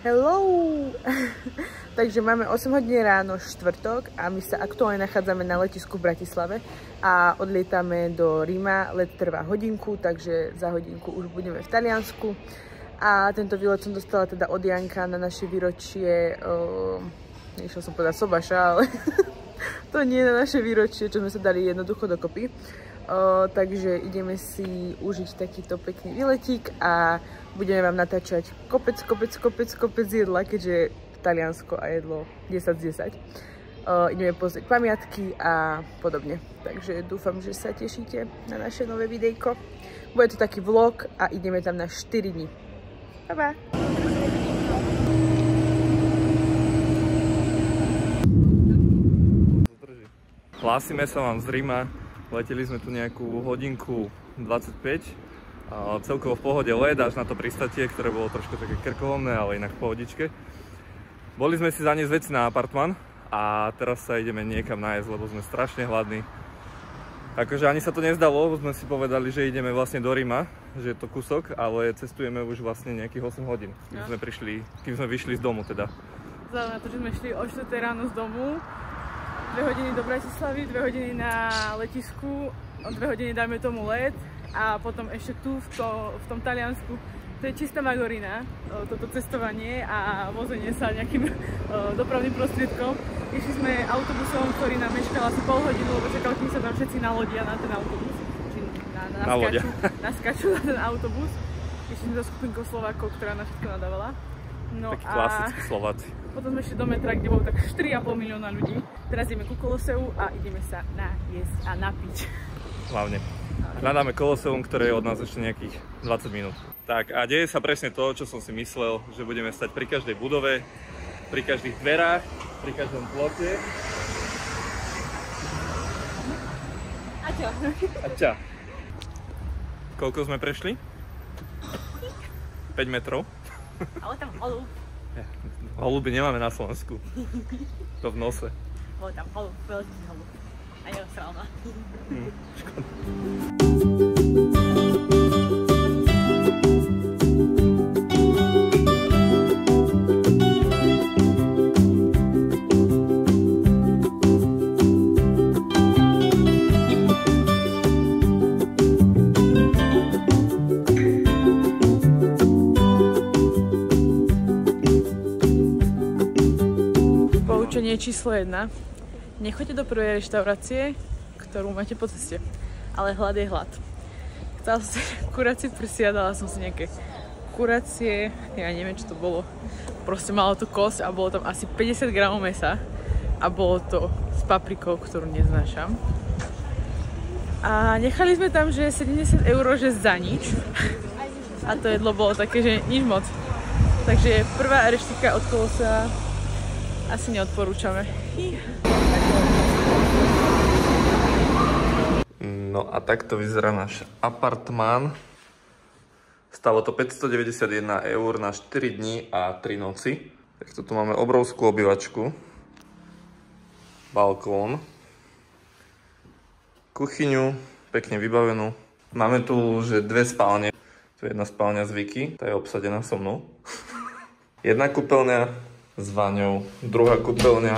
Hello! Takže máme 8 hodín ráno, štvrtok a my sa aktuálne nachádzame na letisku v Bratislave a odlietame do Ríma. Let trvá hodinku, takže za hodinku už budeme v Taliansku. A tento výlet som dostala teda od Janka na naše výročie, nešla som povedať sobaša, ale to nie je na naše výročie, čo sme sa dali jednoducho dokopy. Takže ideme si užiť takýto pekný výletík a budeme vám natáčať kopec jedla, keďže Taliansko a jedlo 10 z 10. Ideme pozrieť pamiatky a podobne. Takže dúfam, že sa tešíte na naše nové videjko. Bude to taký vlog a ideme tam na 4 dní. Pa! Hlásime sa vám z Ríma. Leteli sme tu nejakú hodinku 25. Celkovo v pohode let až na to pristatie, ktoré bolo trošku také krkolomné, ale inak v pohodičke. Boli sme si zaniesť veci na apartman a teraz sa ideme niekam nájsť, lebo sme strašne hladní. Akože ani sa to nezdalo, sme si povedali, že ideme vlastne do Ríma, že je to kúsok, ale cestujeme už vlastne nejakých 8 hodín, kým sme vyšli z domu teda. Vzhľadom na to, že sme šli o 4 ráno z domu, 2 hodiny do Bratislavy, 2 hodiny na letisku, 2 hodiny dajme tomu let. A potom ešte tu v tom Taliansku, to je čistá magorina, toto cestovanie a vozenie sa nejakým dopravným prostriedkom. Išli sme autobusom, ktorý nám meškal asi pol hodinu, lebo čakal, kým sa tam všetci nalodia na ten autobus. Či naskačú na ten autobus. Išli sme za skupinkou Slovákov, ktorá na všetko nadávala. No takí klasickí Slováci. Potom sme ešte do metra, kde bolo tak 4,5 milióna ľudí. Teraz ideme ku Koloseu a ideme sa najesť a napiť. Hlavne. Hľadáme Koloseum, ktoré je od nás ešte nejakých 20 minút. Tak a deje sa presne to, čo som si myslel, že budeme stať pri každej budove, pri každých dverách, pri každom plote. Aťa. Koľko sme prešli? 5 metrov. Ale tam holub. Holuby nemáme na Slovensku. To v nose. Bol tam holub, veľký holub. A neosral ma. Škoda. Poučenie číslo 1. Nechoďte do prvej reštaurácie, ktorú máte po ceste. Ale hlad je hlad. Chcela som si kuracie prsia, dala som si nejaké kuracie, ja neviem, čo to bolo. Proste malo to kosť a bolo tam asi 50 gramov mesa. A bolo to s paprikou, ktorú neznášam. A nechali sme tam, že 70 €, že za nič. A to jedlo bolo také, že nič moc. Takže prvá reštika od Kolosea asi neodporúčame. No a takto vyzerá náš apartmán. Stalo to 591 € na 4 dní a 3 noci. Takto tu máme obrovskú obývačku. Balkón. Kuchyňu, pekne vybavenú. Máme tu že 2 spálne. Tu je jedna spálňa z Vicky, tá je obsadená so mnou. Jedna kúpeľňa s vaňou, druhá kúpeľňa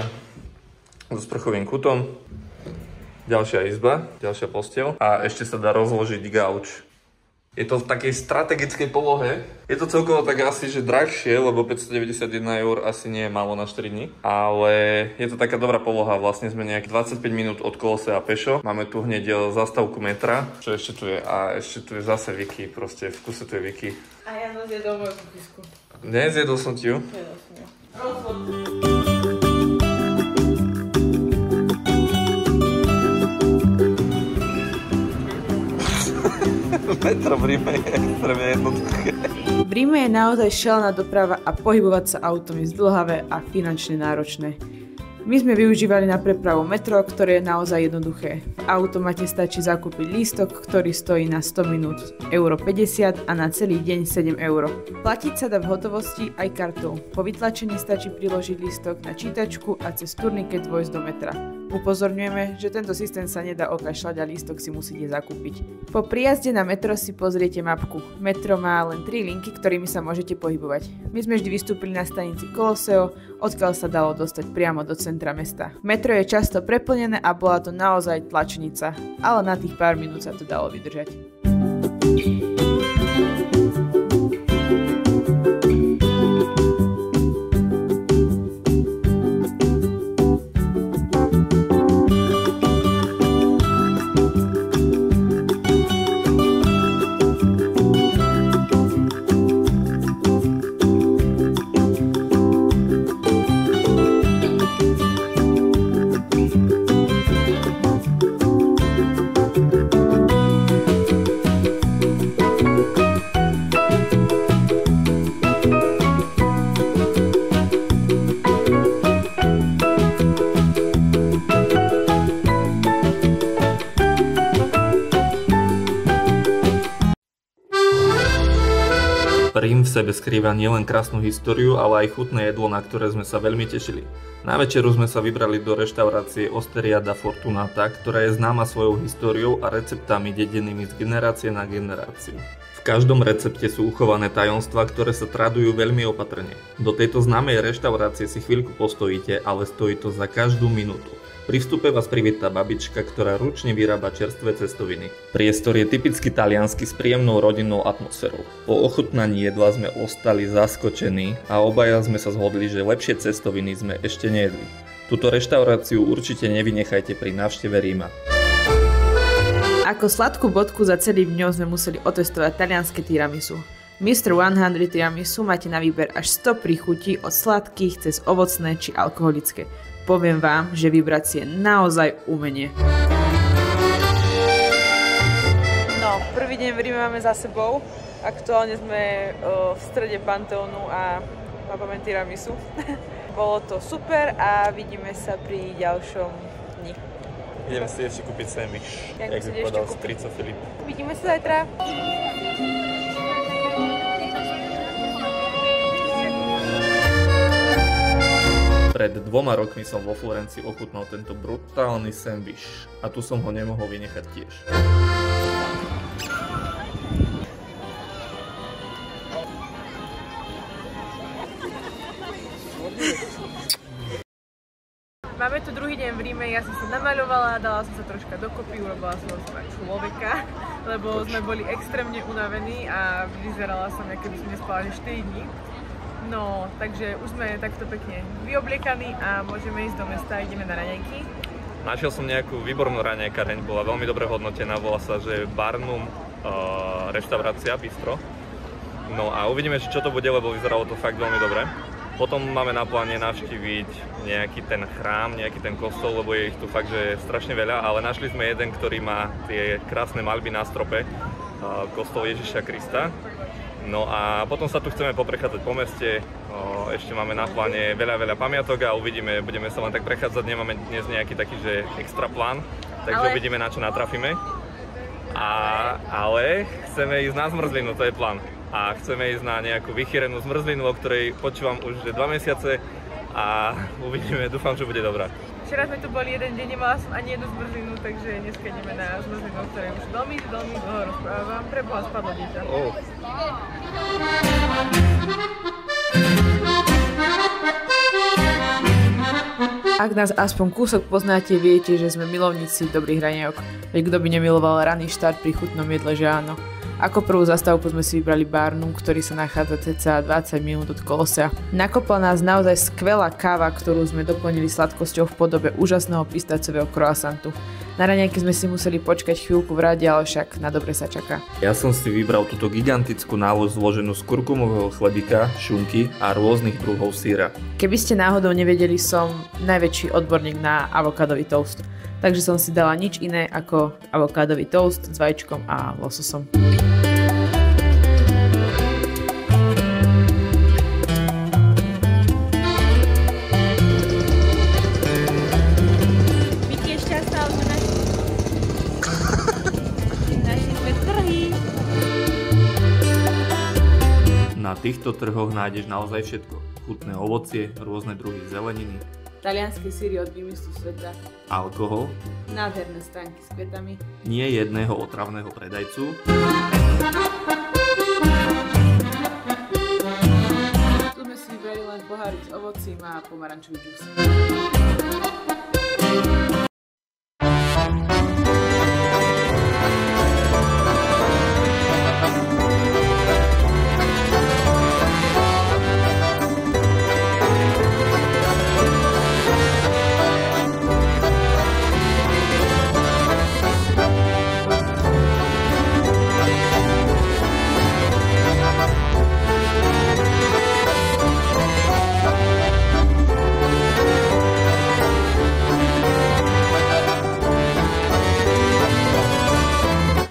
so sprchovým kútom. Ďalšia izba, ďalšia posteľ a ešte sa dá rozložiť gauč. Je to v takej strategickej polohe. Je to celkovo tak asi, že drahšie, lebo 591 € asi nie je málo na 4 dní. Ale je to taká dobrá poloha, vlastne sme nejak 25 minút od Kolosea pešo. Máme tu hneď zastávku metra, čo ešte tu je. A ešte tu je zase Vicky, proste v kuse tu je Vicky. A ja som zjedol moju kuchyňsku. Nezjedol som ti ju? Zjedol som ju. Metro v Ríme je extrémne jednoduché. V Ríme je naozaj šialená doprava a pohybovať sa autom je zdĺhavé a finančne náročné. My sme využívali na prepravu metro, ktoré je naozaj jednoduché. V automate stačí zakúpiť lístok, ktorý stojí na 100 minút €50 a na celý deň 7 €. Platiť sa dá v hotovosti aj kartou. Po vytlačení stačí priložiť lístok na čítačku a cez turniket vojsť do metra. Upozorňujeme, že tento systém sa nedá okašľať a lístok si musíte zakúpiť. Po príjazde na metro si pozriete mapku. Metro má len 3 linky, ktorými sa môžete pohybovať. My sme vždy vystúpili na stanici Koloseo, odkiaľ sa dalo dostať priamo do centra mesta. Metro je často preplnené a bola to naozaj tlačnica, ale na tých pár minút sa to dalo vydržať. Rím v sebe skrýva nielen krásnu históriu, ale aj chutné jedlo, na ktoré sme sa veľmi tešili. Na večeru sme sa vybrali do reštaurácie Osteria da Fortunata, ktorá je známa svojou históriou a receptami dedenými z generácie na generáciu. V každom recepte sú uchované tajomstvá, ktoré sa tradujú veľmi opatrne. Do tejto známej reštaurácie si chvíľku postojíte, ale stojí to za každú minútu. Pri vstupe vás privítá babička, ktorá ručne vyrába čerstvé cestoviny. Priestor je typicky taliansky s príjemnou rodinnou atmosférou. Po ochutnaní jedla sme ostali zaskočení a obaja sme sa zhodli, že lepšie cestoviny sme ešte nejedli. Túto reštauráciu určite nevynechajte pri návšteve Ríma. Ako sladkú bodku za celý dňom sme museli otestovať talianske tiramisu. Mr. 100 tiramisu máte na výber až 100 príchutí od sladkých cez ovocné či alkoholické. Poviem vám, že vybrať si je naozaj umenie. No, prvý deň v Ríme máme za sebou. Aktuálne sme v strede Panteónu a máme tiramisu. Bolo to super a vidíme sa pri ďalšom dni. Ideme si ešte kúpiť sandwich, jak by povedal strico Filip. Vidíme sa zajtra. Pred 2 rokmi som vo Florencii ochutnal tento brutálny sandwich a tu som ho nemohol vynechať tiež. Máme tu druhý deň v Ríme, ja som sa namaľovala, dala som sa troška dokopy, urobila som sa človeka, lebo sme boli extrémne unavení a vyzerala som, ako keby som nespala 4 dní. No, takže už sme takto pekne vyobliekaní a môžeme ísť do mesta, ideme na raňajky. Našiel som nejakú výbornú raňajkareň, bola veľmi dobre hodnotená, volá sa, že Barnum reštaurácia, bistro. No a uvidíme, čo to bude, lebo vyzeralo to fakt veľmi dobre. Potom máme na pláne navštíviť nejaký ten chrám, nejaký ten kostol, lebo je ich tu fakt, že strašne veľa, ale našli sme jeden, ktorý má tie krásne maľby na strope, kostol Ježiša Krista. No a potom sa tu chceme poprechádzať po meste, ešte máme na pláne veľa pamiatok a uvidíme, budeme sa len tak prechádzať, nemáme dnes nejaký taký, že extra plán, takže uvidíme, na čo natrafíme. Ale chceme ísť na zmrzlinu, to je plán. A chceme ísť na nejakú vychýrenú zmrzlinu, o ktorej počúvam už 2 mesiace a uvidíme, dúfam, že bude dobrá. Včera sme tu boli jeden deň, nemala som ani jednu zmrzlinu, takže dneska ideme na zmrzlinu, o ktorej už veľmi dlho rozprávam. Preboha spadlo dieťa. Ak nás aspoň kúsok poznáte, viete, že sme milovníci dobrých raňajok. Veď kto by nemiloval raný štart pri chutnom jedle, že áno. Ako prvú zastávku sme si vybrali Barnum, ktorý sa nachádza cca 20 minút od Kolosea. Nakopla nás naozaj skvelá káva, ktorú sme doplnili sladkosťou v podobe úžasného pistáciového croissantu. Na raňajky sme si museli počkať chvíľku v rade, ale však na dobre sa čaká. Ja som si vybral túto gigantickú nálož zloženú z kurkumového chlebika, šunky a rôznych druhov syra. Keby ste náhodou nevedeli, som najväčší odborník na avokádový toast. Takže som si dala nič iné ako avokádový toast s vajíčkom a lososom. Na týchto trhoch nájdeš naozaj všetko. Chutné ovocie, rôzne druhy zeleniny, Talianské síry od výmyslu sveta. Alkohol. Nádherné stánky s kvetami. Nie jedného otravného predajcu. Tu sme si vybrali len pohárik s ovocím a pomarančový džús.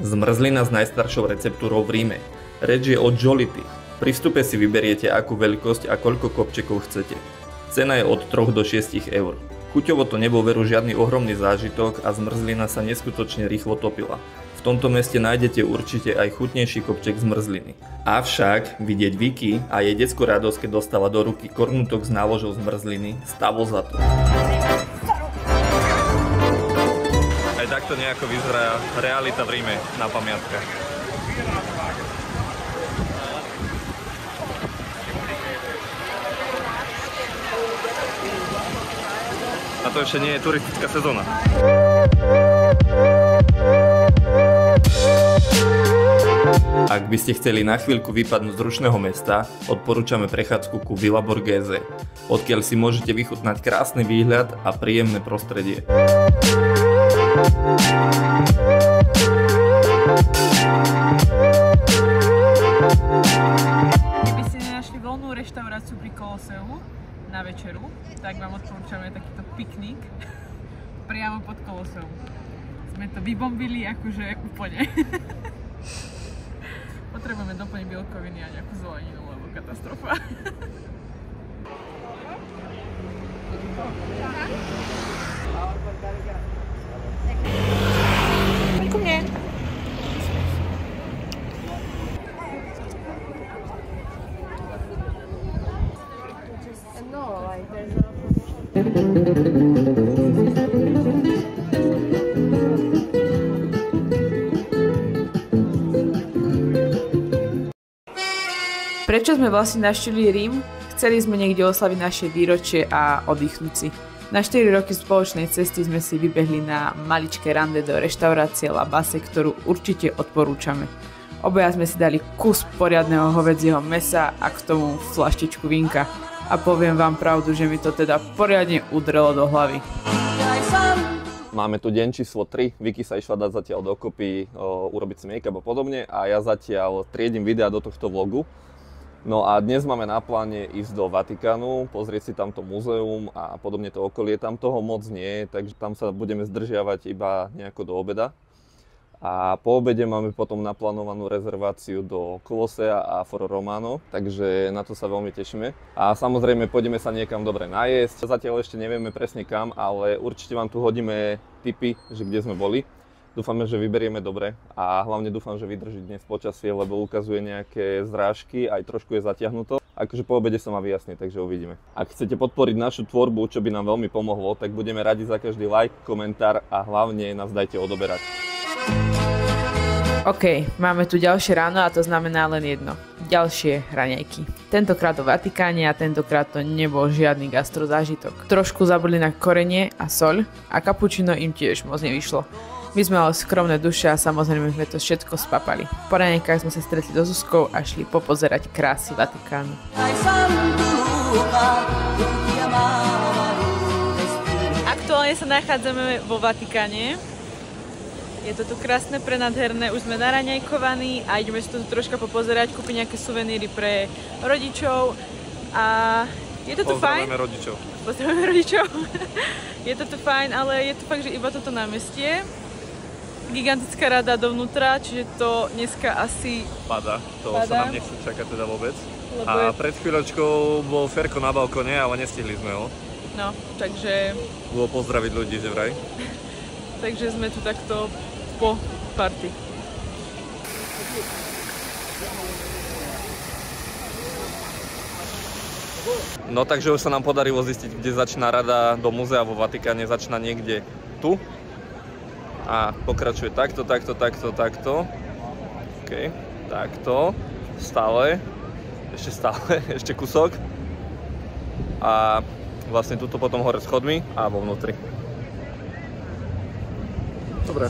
Zmrzlina s najstaršou receptúrou v Ríme. Reč je o Giolitti. Pri vstupe si vyberiete akú veľkosť a koľko kopčekov chcete. Cena je od 3 do 6 eur. Chuťovo to nebol veru žiadny ohromný zážitok a zmrzlina sa neskutočne rýchlo topila. V tomto meste nájdete určite aj chutnejší kopček zmrzliny. Avšak vidieť Vicky a jej detskú radosť, keď dostala do ruky kornutok s náložou zmrzliny, stalo za to. Aj takto nejako vyzerá realita v Ríme na pamiatkách. A to ešte nie je turistická sezóna. Ak by ste chceli na chvíľku vypadnúť z rušného mesta, odporúčame prechádzku ku Villa Borghese, odkiaľ si môžete vychutnať krásny výhľad a príjemné prostredie. Keby ste nenašli voľnú reštauráciu pri Koloseu na večeru, tak vám odporúčame takýto piknik priamo pod Koloseum. Sme to vybombili akože úplne. Potrebujeme doplniť bielkoviny a nejakú zeleninu, lebo katastrofa. Ku mne. Prečo sme vlastne navštívili Rím? Chceli sme niekde oslaviť naše výročie a oddychnúť si. Na 4 roky spoločnej cesty sme si vybehli na maličké rande do reštaurácie La Base, ktorú určite odporúčame. Obaja sme si dali kus poriadneho hovädzieho mäsa a k tomu fľaštičku vínka. A poviem vám pravdu, že mi to teda poriadne udrelo do hlavy. Máme tu deň číslo 3, Vicky sa išla dať zatiaľ dokopy urobiť si make-up a podobne a ja zatiaľ triedím videa do tohto vlogu. No a dnes máme na pláne ísť do Vatikánu, pozrieť si tamto múzeum a podobne to okolie. Tam toho moc nie je, takže tam sa budeme zdržiavať iba nejako do obeda. A po obede máme potom naplánovanú rezerváciu do Kolosea a Foro Romano, takže na to sa veľmi tešíme. A samozrejme pôjdeme sa niekam dobre najesť. Zatiaľ ešte nevieme presne kam, ale určite vám tu hodíme tipy, že kde sme boli. Dúfame, že vyberieme dobre a hlavne dúfam, že vydrží dnes počasie, lebo ukazuje nejaké zrážky, aj trošku je zatiahnuto. Akože po obede sa má vyjasniť, takže uvidíme. Ak chcete podporiť našu tvorbu, čo by nám veľmi pomohlo, tak budeme radi za každý like, komentár a hlavne nás dajte odoberať. OK, máme tu ďalšie ráno a to znamená len jedno. Ďalšie raňajky. Tentokrát do Vatikáne a tentokrát to nebol žiadny gastrozážitok. Trošku zabudli na korenie a soľ a kapučino im tiež moc nevyšlo. My sme ale skromné duše a samozrejme sme to všetko spapali. Po raňajkách sme sa stretli so Zuzkou a šli popozerať krásy Vatikánu. Aktuálne sa nachádzame vo Vatikáne. Je to tu krásne, prenádherné, už sme naraňajkovaní a ideme si to tu troška popozerať, kúpiť nejaké suveníry pre rodičov a je to tu fajn. Pozdravujeme rodičov. Pozdravujeme rodičov. Je to tu fajn, ale je to fakt, že iba toto námestie. Gigantická rada dovnútra, čiže to dneska asi Pada, to sa nám nechce čakať teda vôbec. Lebo a pred chvíľočkou bol Ferko na balkóne, ale nestihli sme ho. No, takže... Bolo pozdraviť ľudí, že vraj. Takže sme tu takto po party. No takže už sa nám podarilo zistiť, kde začína rada do múzea vo Vatikáne. Začína niekde tu a pokračuje takto. OK, takto, stále, ešte kusok a vlastne tuto potom hore schodmi a vo vnútri. Dobre.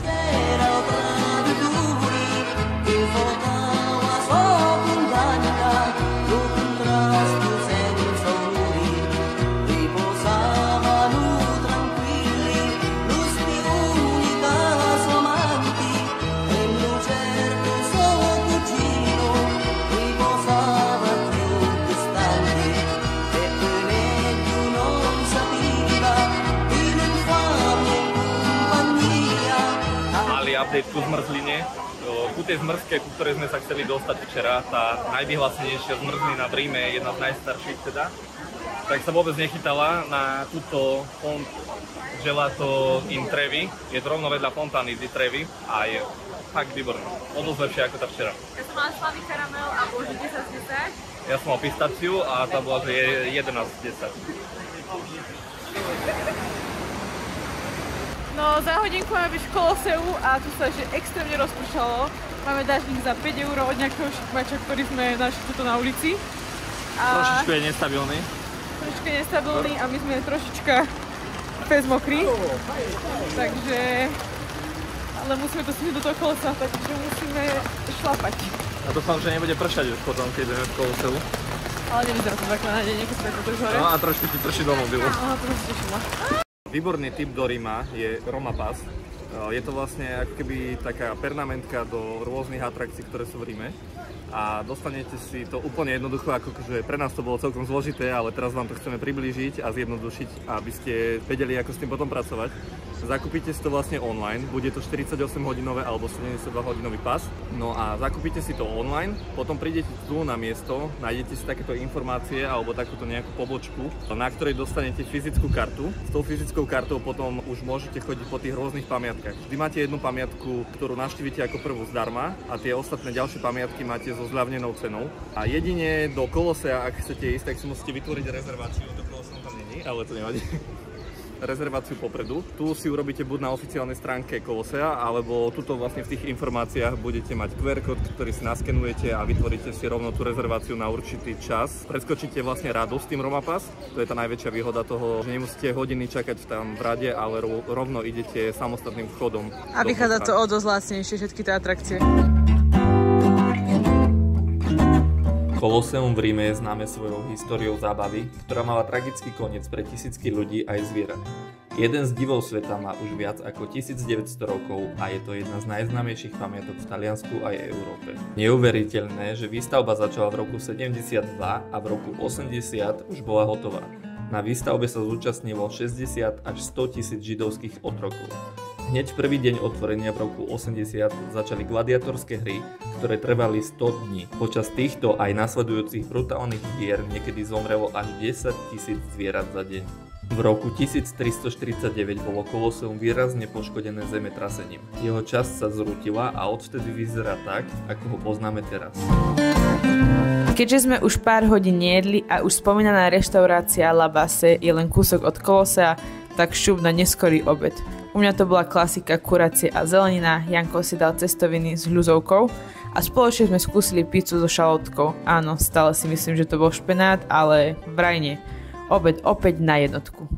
Update ku zmrzline, ku tej zmrzke, ku ktorej sme sa chceli dostať včera, tá najvyhlásenejšia zmrzlina v Ríme, jedna z najstarších teda, tak sa vôbec nechytala na túto font Gelato in Trevi. Je to rovno vedľa fontány di Trevi a je fakt výborná. O dosť lepšia ako tá včera. Ja som mala slavý karamel a bolo 10 z 10. Ja som mal pistáciu a tá bola, že je 11 z 10. No za hodinku máme byť v Koloseu a tu sa ešte extrémne rozpršalo. Máme dážnik za 5 € od nejakého šikmača, ktorý sme našli tuto na ulici. Trošičku je nestabilný. Trošičku je nestabilný a my sme trošička bez mokrí. Takže... Ale musíme to sniť do toho Kolosea, takže musíme šlapať. A dúfam, že nebude pršať už potom, keď ideme v Koloseu. Ale nevyzerá to tak na nádej, keď sme to už hore. No a trošku ti prší do mobilu. Aha, to som si tešila. Výborný tip do Ríma je Roma Pass. Je to vlastne ako keby taká pernamentka do rôznych atrakcií, ktoré sú v Ríme. A dostanete si to úplne jednoducho, akože pre nás to bolo celkom zložité, ale teraz vám to chceme priblížiť a zjednodušiť, aby ste vedeli, ako s tým potom pracovať. Zakúpite si to vlastne online, bude to 48-hodinové alebo 72-hodinový pas. No a zakúpite si to online, potom prídete tu na miesto, nájdete si takéto informácie alebo takúto nejakú pobočku, na ktorej dostanete fyzickú kartu. S tou fyzickou kartou potom už môžete chodiť po tých rôznych pamiatkách. Vždy máte jednu pamiatku, ktorú navštívite ako prvú zdarma a tie ostatné ďalšie pamiatky máte so zľavnenou cenou. A jedine do Kolosea, ak chcete ísť, tak si musíte vytvoriť rezerváciu. Do Kolosea tam není, ale to nevadí. Rezerváciu popredu. Tu si urobíte buď na oficiálnej stránke Kolosea, alebo tuto vlastne v tých informáciách budete mať QR kód, ktorý si naskenujete a vytvoríte si rovno tú rezerváciu na určitý čas. Preskočíte vlastne radu s tým Roma Pass. To je tá najväčšia výhoda toho, že nemusíte hodiny čakať tam v rade, ale rovno idete samostatným vchodom. A vychádza to o dosť lacnejšie všetky tie atrakcie. Koloseum v Ríme je známe svojou históriou zábavy, ktorá mala tragický koniec pre tisícky ľudí aj zvierat. Jeden z divov sveta má už viac ako 1900 rokov a je to jedna z najznámejších pamiatok v Taliansku aj Európe. Neuveriteľné, že výstavba začala v roku 72 a v roku 80 už bola hotová. Na výstavbe sa zúčastnilo 60 až 100 tisíc židovských otrokov. Hneď prvý deň otvorenia v roku 80 začali gladiatorské hry, ktoré trvali 100 dní. Počas týchto aj nasledujúcich brutálnych hier niekedy zomrelo až 10 000 zvierat za deň. V roku 1349 bolo Koloseum výrazne poškodené zemetrasením. Jeho časť sa zrútila a odvtedy vyzerá tak, ako ho poznáme teraz. Keďže sme už pár hodín nejedli a už spomínaná reštaurácia La Base je len kúsok od Kolosea, tak šup na neskorý obed. U mňa to bola klasika kuracie a zelenina, Janko si dal cestoviny s hľuzovkou a spoločne sme skúsili pizzu so šalótkou. Áno, stále si myslím, že to bol špenát, ale vraj nie. Obed opäť na jednotku.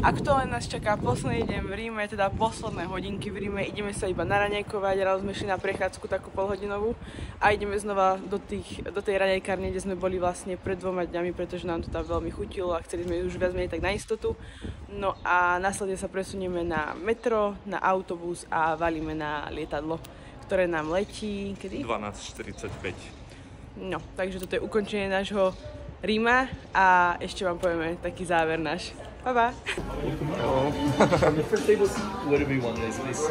Aktuálne nás čaká posledný deň v Ríme, teda posledné hodinky v Ríme. Ideme sa iba naraňajkovať, raz sme šli na prechádzku takú polhodinovú a ideme znova do tej raňajkárne, kde sme boli vlastne pred 2 dňami, pretože nám to tam veľmi chutilo a chceli sme už viac menej tak na istotu. No a následne sa presunieme na metro, na autobus a valíme na lietadlo, ktoré nám letí, kedy? 12:45. No, takže toto je ukončenie nášho Ríma a ešte vám povieme taký záver náš. Pa, pa. The first table, whatever you want, guys, please.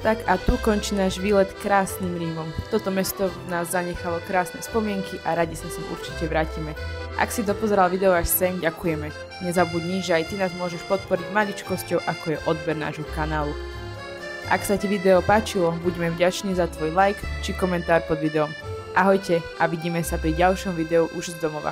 Tak a tu končí náš výlet krásnym Rímom. Toto mesto nás zanechalo krásne spomienky a radi sa sem určite vrátime. Ak si dopozeral video až sem, ďakujeme. Nezabudni, že aj ty nás môžeš podporiť maličkosťou, ako je odber nášho kanálu. Ak sa ti video páčilo, buďme vďační za tvoj like či komentár pod videom. Ahojte a vidíme sa pri ďalšom videu už z domova.